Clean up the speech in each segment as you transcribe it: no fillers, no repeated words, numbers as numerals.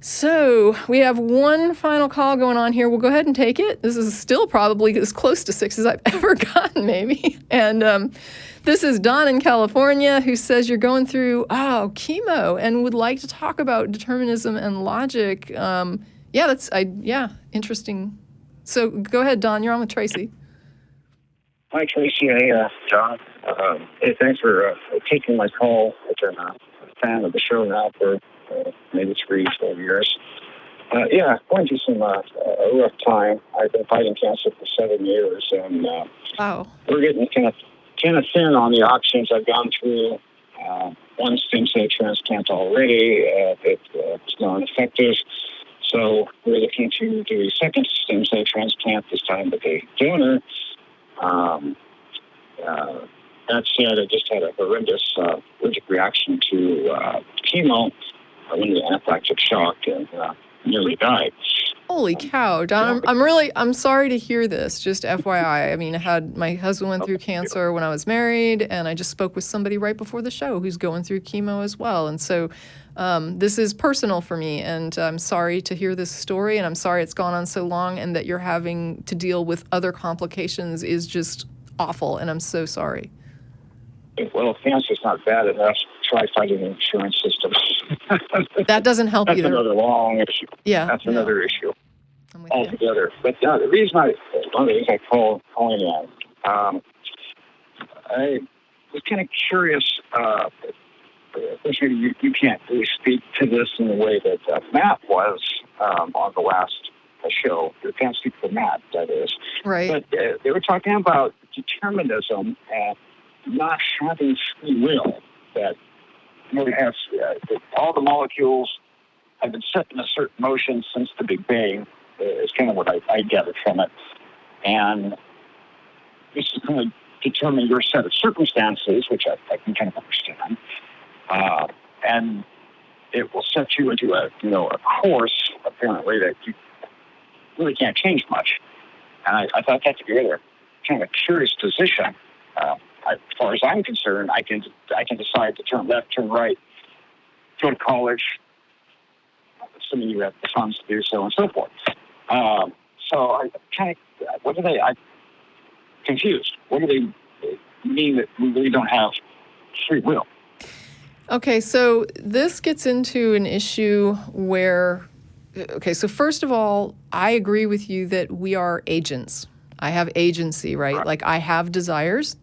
So we have one final call going on here. We'll go ahead and take it. This is still probably as close to 6 as I've ever gotten, maybe. And this is Don in California, who says you're going through, chemo and would like to talk about determinism and logic. Interesting. So go ahead, Don. You're on with Tracie. Hi, Tracie. Hey, John. Hey, thanks for taking my call. I'm a fan of the show now for maybe 3-4 years. Going through some a rough time. I've been fighting cancer for 7 years, and we're getting kind of thin on the options. I've gone through one stem cell transplant already. It's non-effective, so we're looking to do a second stem cell transplant, this time with a donor. That said, I just had a horrendous allergic reaction to chemo. I went into anaphylactic shock and nearly died. Holy cow, Don! I'm sorry to hear this. Just FYI, I mean, my husband went through cancer when I was married, and I just spoke with somebody right before the show who's going through chemo as well. And so, this is personal for me, and I'm sorry to hear this story, and I'm sorry it's gone on so long, and that you're having to deal with other complications is just awful, and I'm so sorry. Well, if cancer's not bad enough, try fighting the insurance system. That doesn't help either. That's another long issue. Yeah. That's another issue altogether. But one of the reasons I calling in, I was kind of curious. You can't really speak to this in the way that Matt was on the last show. You can't speak for Matt, that is. Right. But they were talking about determinism and not having free will, that all the molecules have been set in a certain motion since the Big Bang, is kind of what I gathered from it. And this is going to determine your set of circumstances, which I can kind of understand. And it will set you into a course, apparently, that you really can't change much. And I thought that to be really kind of a curious position. As far as I'm concerned, I can decide to turn left, turn right, go to college, assuming you have the funds to do so, and so forth. So I'm confused. What do they mean that we really don't have free will? Okay, so this gets into an issue where, so first of all, I agree with you that we are agents. I have agency, right? Like, I have desires.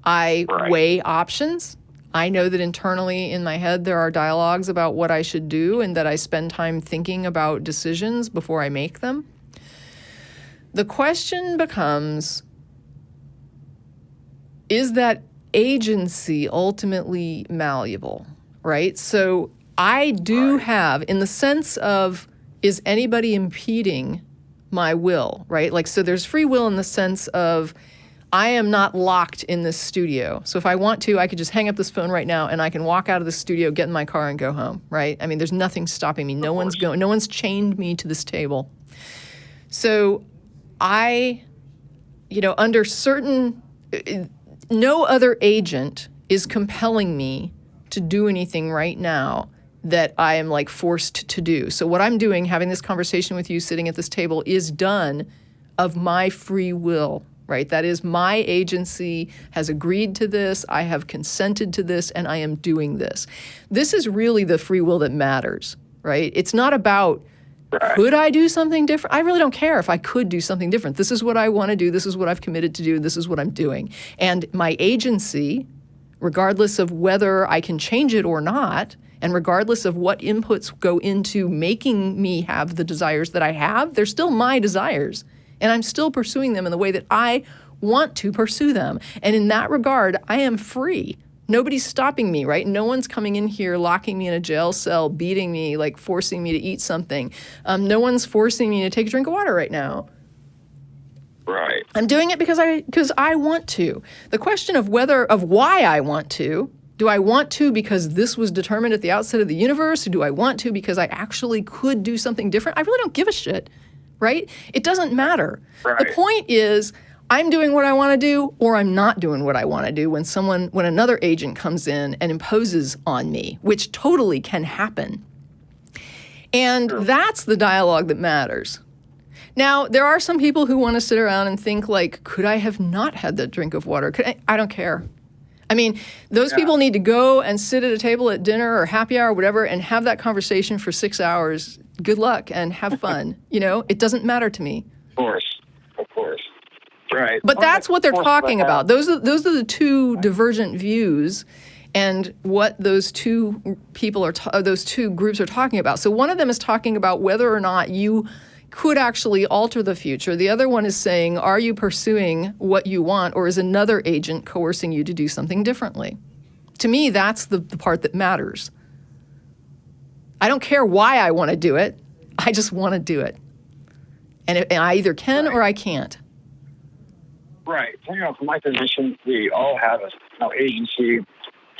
I weigh options. I know that internally in my head there are dialogues about what I should do, and that I spend time thinking about decisions before I make them. The question becomes, is that agency ultimately malleable, right? So I do have, in the sense of, is anybody impeding my will, right? Like, so there's free will in the sense of, I am not locked in this studio. So if I want to, I could just hang up this phone right now and I can walk out of the studio, get in my car and go home, right? I mean, there's nothing stopping me. No one's chained me to this table. So under certain, no other agent is compelling me to do anything right now that I am like forced to do. So what I'm doing, having this conversation with you, sitting at this table, is done of my free will. Right? That is, my agency has agreed to this, I have consented to this, and I am doing this. This is really the free will that matters, right? It's not about, could I do something different? I really don't care if I could do something different. This is what I want to do, this is what I've committed to do, this is what I'm doing. And my agency, regardless of whether I can change it or not, and regardless of what inputs go into making me have the desires that I have, they're still my desires. And I'm still pursuing them in the way that I want to pursue them. And in that regard, I am free. Nobody's stopping me, right? No one's coming in here, locking me in a jail cell, beating me, like forcing me to eat something. No one's forcing me to take a drink of water right now. Right. I'm doing it because I want to. The question of why I want to, do I want to because this was determined at the outset of the universe? Or do I want to because I actually could do something different? I really don't give a shit. Right? It doesn't matter. Right. The point is, I'm doing what I want to do, or I'm not doing what I want to do when another agent comes in and imposes on me, which totally can happen. And that's the dialogue that matters. Now, there are some people who want to sit around and think like, could I have not had that drink of water? I don't care. I mean, those people need to go and sit at a table at dinner or happy hour or whatever and have that conversation for 6 hours. Good luck and have fun. It doesn't matter to me. Of course. Right. But that's what they're talking about. Those are the two divergent views and what those two people those two groups are talking about. So one of them is talking about whether or not you could actually alter the future. The other one is saying, are you pursuing what you want, or is another agent coercing you to do something differently? To me, that's the part that matters. I don't care why I want to do it. I just want to do it. And I either can or I can't. Right. From my position, we all have agency,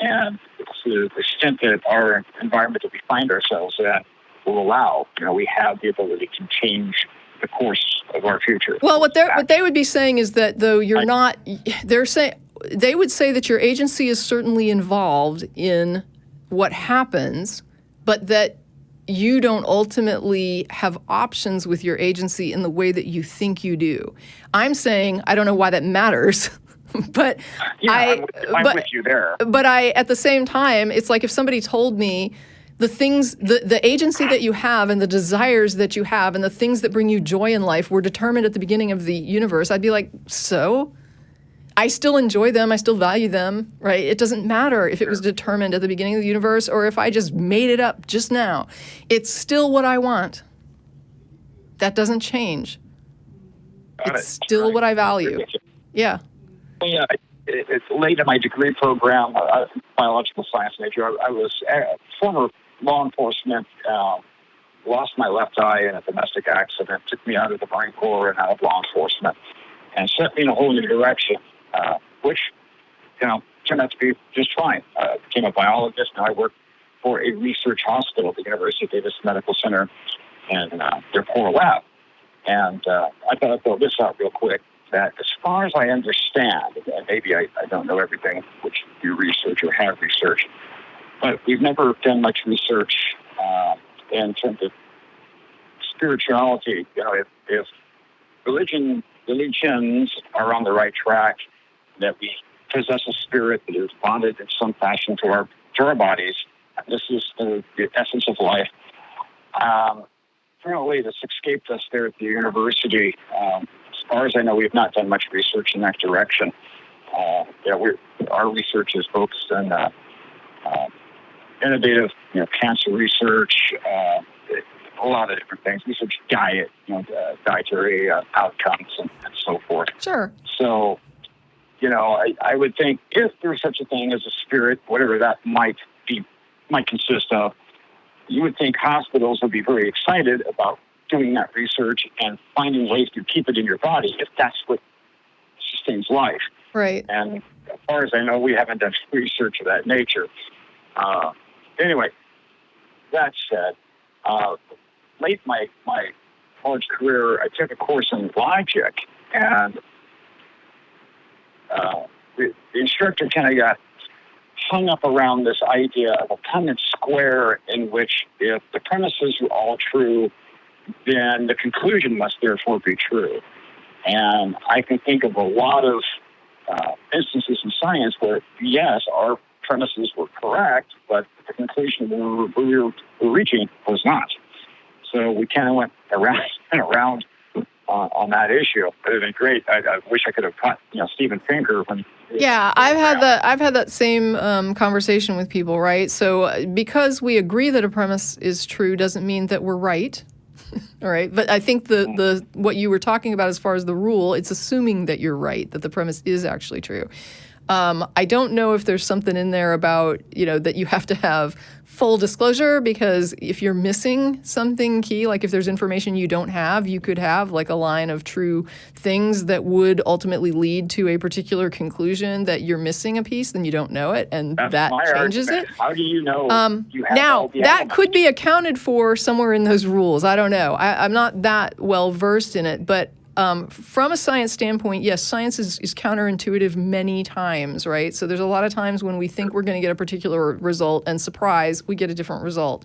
and to the extent that our environment that we find ourselves in will allow, we have the ability to change the course of our future. Well, what they would be saying is that though you're not, they would say that your agency is certainly involved in what happens, but that you don't ultimately have options with your agency in the way that you think you do. I'm saying I don't know why that matters. But I'm with you there. But at the same time, it's like if somebody told me the things, the agency that you have and the desires that you have and the things that bring you joy in life were determined at the beginning of the universe, I'd be like, so? I still enjoy them. I still value them, right? It doesn't matter if it was determined at the beginning of the universe or if I just made it up just now. It's still what I want. That doesn't change. It's still what I value. Yeah. Yeah, it's late in my degree program, biological science major. I was a former law enforcement, lost my left eye in a domestic accident, took me out of the Marine Corps and out of law enforcement, and set me in a whole new direction, which, turned out to be just fine. I became a biologist, and I work for a research hospital at the University of Davis Medical Center and their core lab. And I thought I'd throw this out real quick, that as far as I understand, and maybe I don't know everything which you research or have researched, but we've never done much research in terms of spirituality. If religions are on the right track, that we possess a spirit that is bonded in some fashion to our bodies. This is the essence of life. Apparently, this escaped us there at the university. As far as I know, we've not done much research in that direction. Our research is focused on innovative, cancer research, a lot of different things. Research diet, dietary outcomes, and so forth. Sure. So, I would think if there's such a thing as a spirit, whatever that might consist of, you would think hospitals would be very excited about doing that research and finding ways to keep it in your body if that's what sustains life. Right. And as far as I know, we haven't done research of that nature. Anyway, that said, late in my college career, I took a course in logic, and the instructor kind of got hung up around this idea of a Punnett square in which if the premises are all true, then the conclusion must therefore be true. And I can think of a lot of instances in science where, yes, our premises were correct, but the conclusion we were reaching was not. So we kind of went around and around on that issue. But it'd been great. I wish I could have caught Steven Pinker when. Yeah, I've had that same conversation with people, right? So because we agree that a premise is true doesn't mean that we're right. All right, but I think the what you were talking about as far as the rule, it's assuming that you're right, that the premise is actually true. I don't know if there's something in there about, that you have to have full disclosure, because if you're missing something key, like if there's information you don't have, you could have like a line of true things that would ultimately lead to a particular conclusion that you're missing a piece, then you don't know it, and that changes it. How do you know you have now, all the that elements? could be accounted for somewhere in those rules. I don't know. I'm not that well versed in it, but from a science standpoint, yes, science is counterintuitive many times, right? So there's a lot of times when we think we're going to get a particular result, and surprise, we get a different result.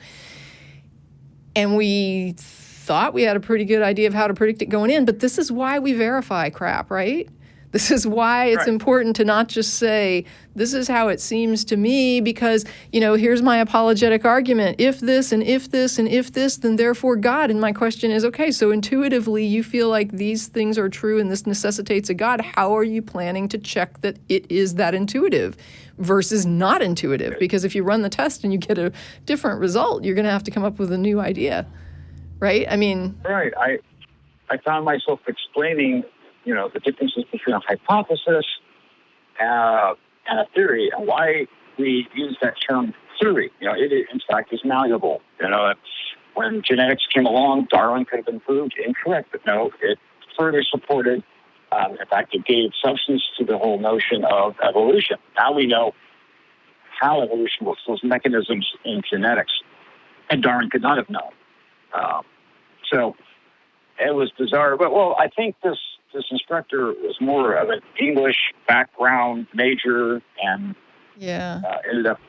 And we thought we had a pretty good idea of how to predict it going in, but this is why we verify crap, right? This is why it's important to not just say, this is how it seems to me, because, here's my apologetic argument. If this and if this and if this, then therefore God. And my question is, okay, so intuitively you feel like these things are true and this necessitates a God. How are you planning to check that it is that intuitive versus not intuitive? Because if you run the test and you get a different result, you're going to have to come up with a new idea, right? Right. I found myself explaining the differences between a hypothesis and a theory, and why we use that term theory. It in fact is malleable. When genetics came along, Darwin could have been proved incorrect, but no, it further supported. In fact, it gave substance to the whole notion of evolution. Now we know how evolution works, those mechanisms in genetics, and Darwin could not have known. So it was bizarre, but I think this instructor was more of an English background major, and ended up.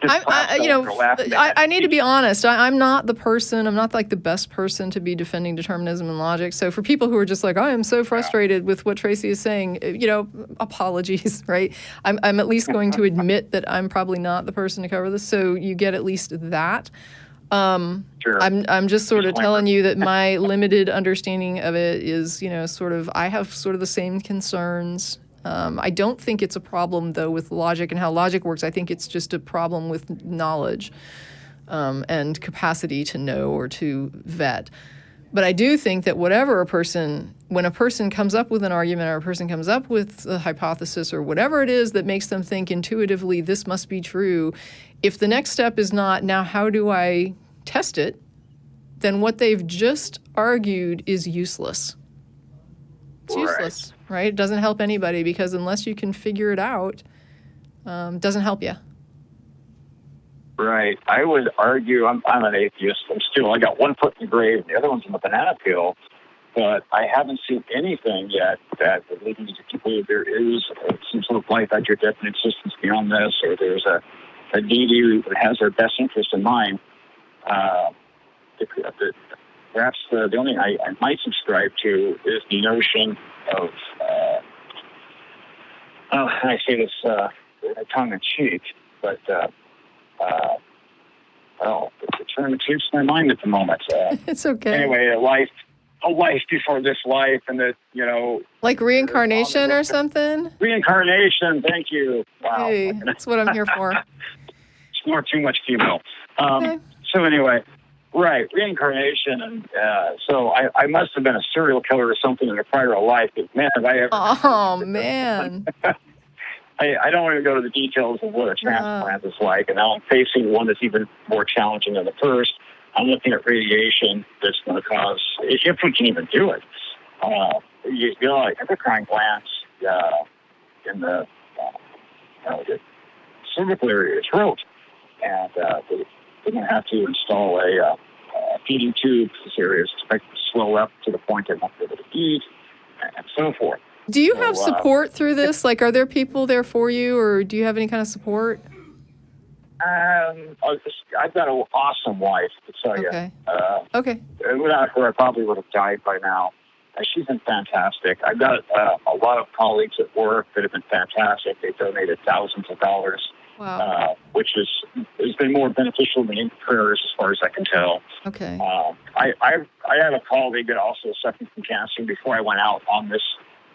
I need to be honest. I'm not the person. I'm not like the best person to be defending determinism and logic. So for people who are just like, I am so frustrated with what Tracie is saying, apologies, right? I'm at least going to admit that I'm probably not the person to cover this. So you get at least that. Sure. I'm just sort of telling you that my limited understanding of it is, I have sort of the same concerns. I don't think it's a problem, though, with logic and how logic works. I think it's just a problem with knowledge and capacity to know or to vet. But I do think that when a person comes up with an argument or a person comes up with a hypothesis or whatever it is that makes them think intuitively this must be true, if the next step is not, now how do I test it, then what they've just argued is useless. It's useless, right? It doesn't help anybody, because unless you can figure it out, it doesn't help you. Right. I would argue, I'm an atheist. I got one foot in the grave and the other one's in the banana peel, but I haven't seen anything yet that would lead me to believe there is some sort of life out your definite existence beyond this, or there's a deity who has our best interest in mind. Perhaps the only thing I might subscribe to is the notion of, I say this tongue in cheek, but the term escapes my mind at the moment. It's okay. Anyway, a life before this life, and that like reincarnation or something. Reincarnation. Thank you. Wow. Hey, that's what I'm here for. It's more too much female. Okay. So anyway, right, reincarnation, and so I must have been a serial killer or something in a prior life. But man, have I ever? Oh man. I don't want to go to the details of what a transplant is like, and now I'm facing one that's even more challenging than the first. I'm looking at radiation that's going to cause, if we can even do it, like endocrine glands in the cervical area, throat, and they're going to have to install a feeding tube. This area is expected to swell up to the point they won't be able to eat, and so forth. Do you have support through this? Like, are there people there for you, or do you have any kind of support? I've got an awesome wife, to tell you. Okay. Okay. Without her, I probably would have died by now. She's been fantastic. I've got a lot of colleagues at work that have been fantastic. They donated thousands of dollars, which has been more beneficial than any prayers, as far as I can tell. Okay. I had a colleague that also suffered from cancer. Before I went out on this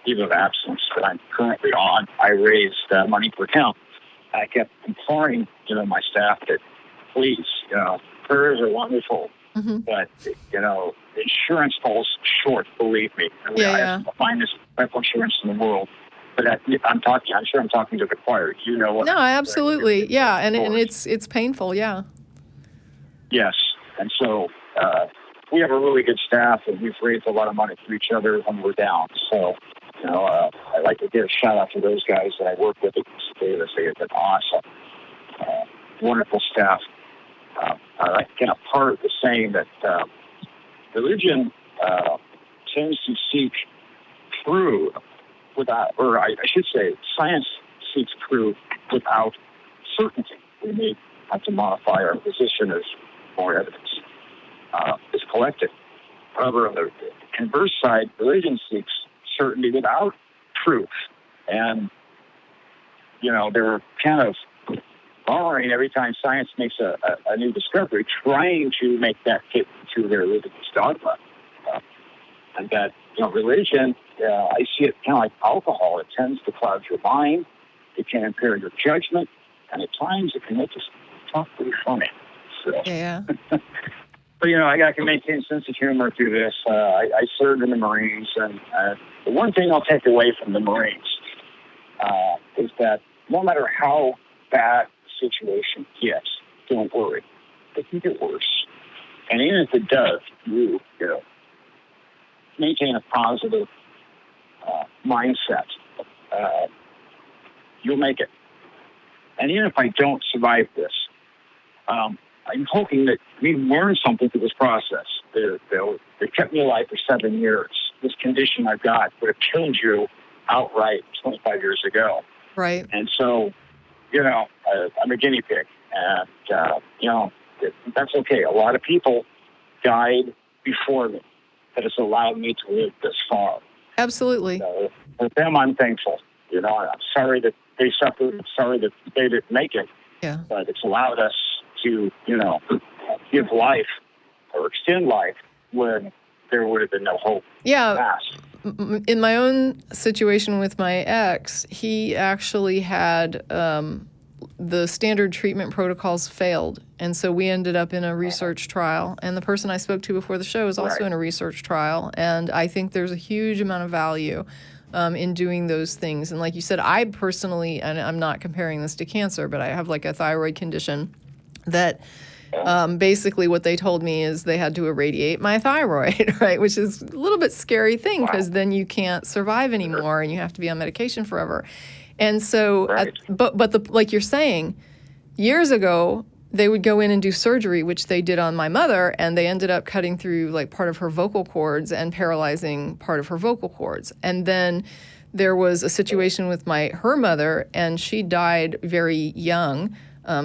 leave of absence that I'm currently on, I raised money for him. I kept imploring, my staff that please, prayers are wonderful, but insurance falls short. Believe me. I have the finest medical insurance in the world. But I'm sure I'm talking to the choir. You know what? No, absolutely, yeah, and it's painful, yeah. Yes, and so we have a really good staff, and we've raised a lot of money for each other when we're down. So. I'd like to give a shout out to those guys that I work with at Davis. They have been awesome, wonderful staff. I like to part of the saying that religion tends to seek truth without, or I should say, science seeks truth without certainty. We may have to modify our position as more evidence. is collected. However, on the converse side, religion seeks certainty without proof. And, they're kind of borrowing every time science makes a new discovery, trying to make that fit into their religious dogma. And that, religion, I see it kind of like alcohol. It tends to cloud your mind. It can impair your judgment. And at times it can make us talk pretty funny. So. Yeah. But, I can maintain a sense of humor through this. I served in the Marines, and the one thing I'll take away from the Marines is that no matter how bad the situation gets, don't worry. It can get worse. And even if it does, you maintain a positive mindset. You'll make it. And even if I don't survive this, I'm hoping that we learn something through this process. They kept me alive for 7 years. This condition I've got would have killed you outright 25 years ago. Right. And so, I'm a guinea pig. And, that's okay. A lot of people died before me that has allowed me to live this far. Absolutely. For them, I'm thankful. I'm sorry that they suffered. I'm sorry that they didn't make it. Yeah. But it's allowed us to, give life or extend life when there would have been no hope. Yeah. In my own situation with my ex, he actually had the standard treatment protocols failed. And so we ended up in a research trial. And the person I spoke to before the show is also in a research trial. And I think there's a huge amount of value in doing those things. And like you said, I personally, and I'm not comparing this to cancer, but I have like a thyroid condition that basically what they told me is they had to irradiate my thyroid, right? Which is a little bit scary thing because then you can't survive anymore and you have to be on medication forever. And so, like you're saying, years ago, they would go in and do surgery, which they did on my mother, and they ended up cutting through like part of her vocal cords and paralyzing part of her vocal cords. And then there was a situation with her mother, and she died very young,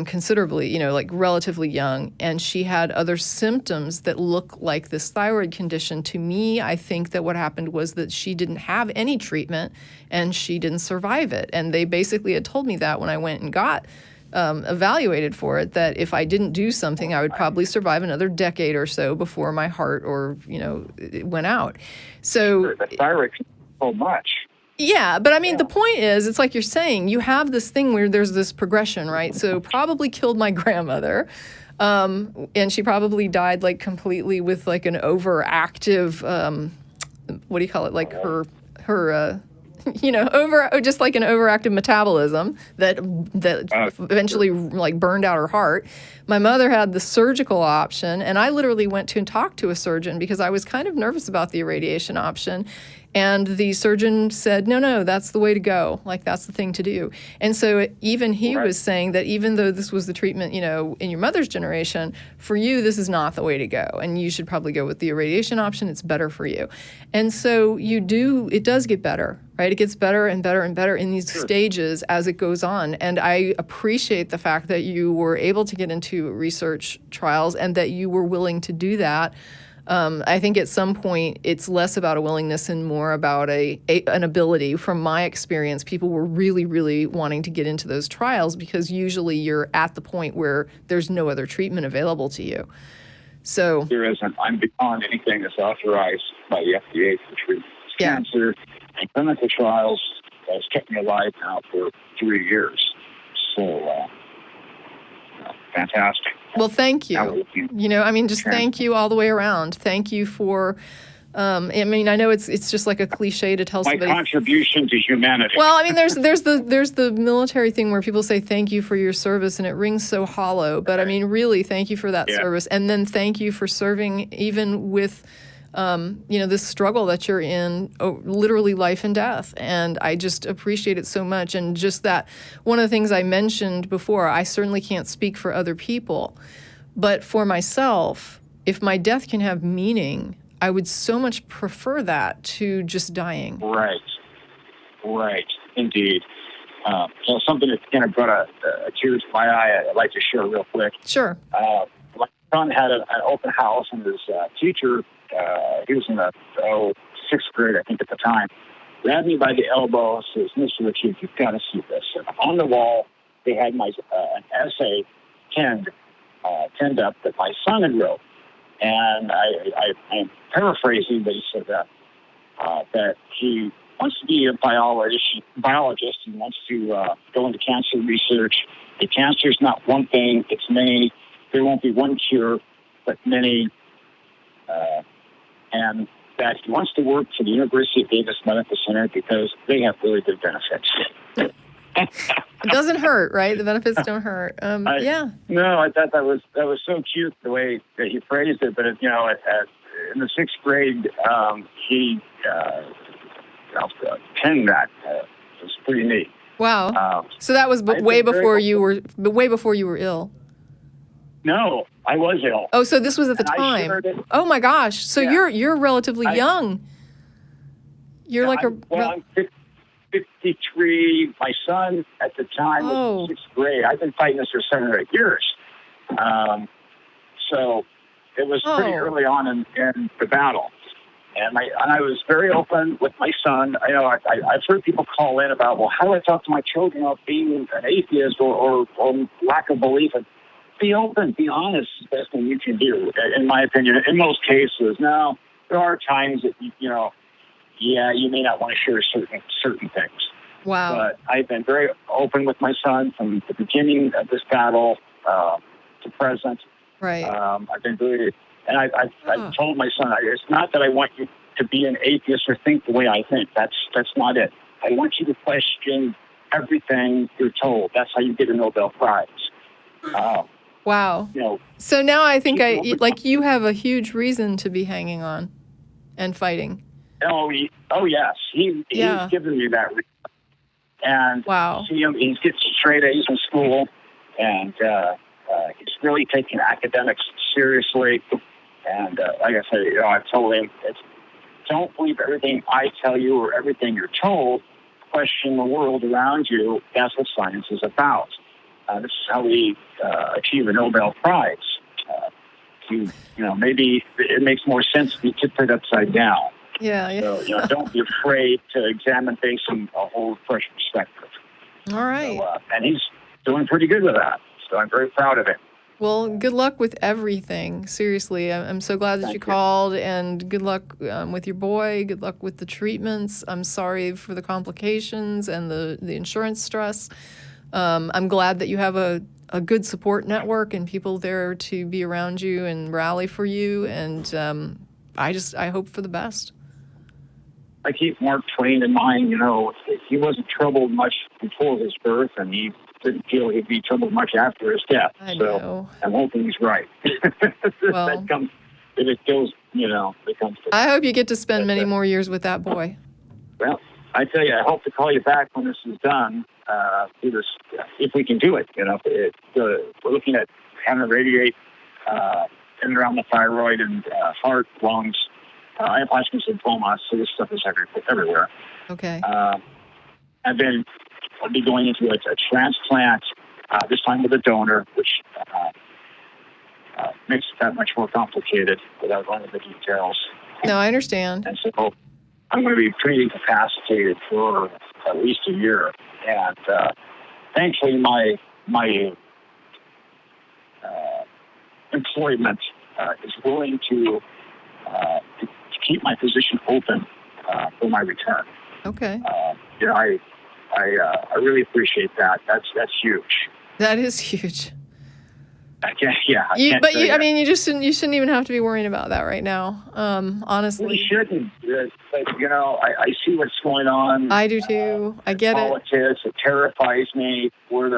considerably, like relatively young, and she had other symptoms that look like this thyroid condition. To me, I think that what happened was that she didn't have any treatment and she didn't survive it. And they basically had told me that when I went and got evaluated for it, that if I didn't do something, I would probably survive another decade or so before my heart it went out. So the thyroid can so much. Yeah, but I mean, the point is, it's like you're saying, you have this thing where there's this progression, right? So probably killed my grandmother, and she probably died like completely with like an overactive, what do you call it? Like her just like an overactive metabolism that eventually like burned out her heart. My mother had the surgical option, and I literally went to and talked to a surgeon because I was kind of nervous about the irradiation option. And the surgeon said, no, that's the way to go. Like, that's the thing to do. And so even he was saying that even though this was the treatment, in your mother's generation, for you, this is not the way to go. And you should probably go with the irradiation option. It's better for you. And so it does get better, right? It gets better and better and better in these stages as it goes on. And I appreciate the fact that you were able to get into research trials and that you were willing to do that. I think at some point it's less about a willingness and more about an ability. From my experience, people were really, really wanting to get into those trials because usually you're at the point where there's no other treatment available to you. So there isn't. I'm beyond anything that's authorized by the FDA for treatment of cancer. And clinical trials has kept me alive now for 3 years. So fantastic. Well, thank you. Thank you all the way around. Thank you for, I know it's just like a cliche to tell somebody. My contribution to humanity. Well, there's the military thing where people say thank you for your service, and it rings so hollow. But really, thank you for that service, and then thank you for serving even with, this struggle that you're in, literally life and death. And I just appreciate it so much. And just that, one of the things I mentioned before, I certainly can't speak for other people, but for myself, if my death can have meaning, I would so much prefer that to just dying. Right, indeed. Something that's kind of brought a tear to my eye I'd like to share real quick. Sure. son had an open house, and his teacher, he was in the sixth grade, I think, at the time, grabbed me by the elbow and says, "Mr. Ritchie, you've got to see this." And on the wall, they had my an essay pinned up that my son had wrote. And I'm paraphrasing, but he said that he wants to be a biologist. He wants to go into cancer research. The cancer is not one thing, it's many. There won't be one cure, but many. And that he wants to work for the University of Davis Medical Center because they have really good benefits. It doesn't hurt, right? The benefits don't hurt. Yeah. No, I thought that was so cute the way that he phrased it. But in the sixth grade, he penned that. It was pretty neat. Wow. So that was way before you were ill. No, I was ill. Oh, so this was at the time. Oh my gosh. So you're relatively young. You're I'm 53. My son at the time was in sixth grade. I've been fighting this for 7 or 8 years. So it was pretty early on in the battle. And I was very open with my son. I've heard people call in about, well, how do I talk to my children about being an atheist or lack of belief? And be open, be honest is the best thing you can do, in my opinion. In most cases, now, there are times that, you may not want to share certain things. Wow. But I've been very open with my son from the beginning of this battle to present. Right. I've been very, and I told my son, it's not that I want you to be an atheist or think the way I think. That's not it. I want you to question everything you're told. That's how you get a Nobel Prize. Wow. So now I think you have a huge reason to be hanging on and fighting. Oh yes. He's given me that reason. And wow. See him, he gets straight A's in school, and he's really taking academics seriously. And like I said, I told him, don't believe everything I tell you or everything you're told. Question the world around you. That's what science is about. This is how we achieve a Nobel Prize. Maybe it makes more sense if you tip it upside down. Yeah. So, don't be afraid to examine things from a whole fresh perspective. All right. So, and he's doing pretty good with that. So I'm very proud of him. Well, good luck with everything. Seriously, I'm so glad that you called, and good luck with your boy. Good luck with the treatments. I'm sorry for the complications and the insurance stress. I'm glad that you have a good support network and people there to be around you and rally for you. And I hope for the best. I keep Mark Twain in mind. He wasn't troubled much before his birth, and he didn't feel he'd be troubled much after his death. I know. I'm hoping he's right. Well, that comes, if it goes, it comes to I hope you get to spend many more years with that boy. Well, I tell you, I hope to call you back when this is done. If we can do it, we're looking at having to radiate in and around the thyroid and heart, lungs. I have Hodgkin's lymphoma, so this stuff is everywhere. Okay. And then I'll be going into a transplant, this time with a donor, which makes it that much more complicated without going into the details. No, I understand. And so I'm going to be pretty incapacitated for at least a year. And thankfully, my employment is willing to keep my position open for my return. Okay. I really appreciate that. That's huge. That is huge. You shouldn't even have to be worrying about that right now. Honestly, we shouldn't. But, I see what's going on. I do too. I get politics. It terrifies me. We're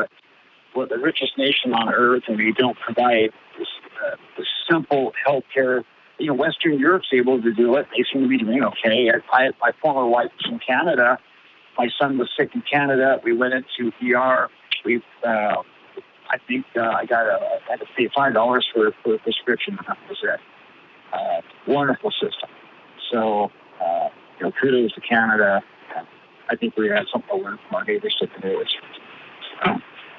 the richest nation on earth, and we don't provide this simple health care. Western Europe's able to do it. They seem to be doing okay. My former wife was from Canada. My son was sick in Canada. We went into ER. I think I had to pay $5 for a prescription. That was it. Wonderful system. So, kudos to Canada. I think we have something to learn from our neighbors to the news.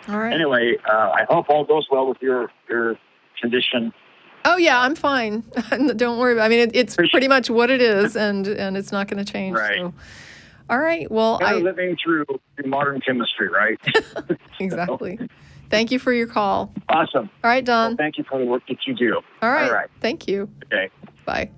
All right. Anyway, I hope all goes well with your condition. Oh yeah, I'm fine. Don't worry. I mean, it's pretty much what it is, and it's not going to change. Right. So, all right. Well, We're living through modern chemistry, right? Exactly. Thank you for your call. Awesome. All right, Don. Well, thank you for the work that you do. All right. All right. Thank you. Okay. Bye.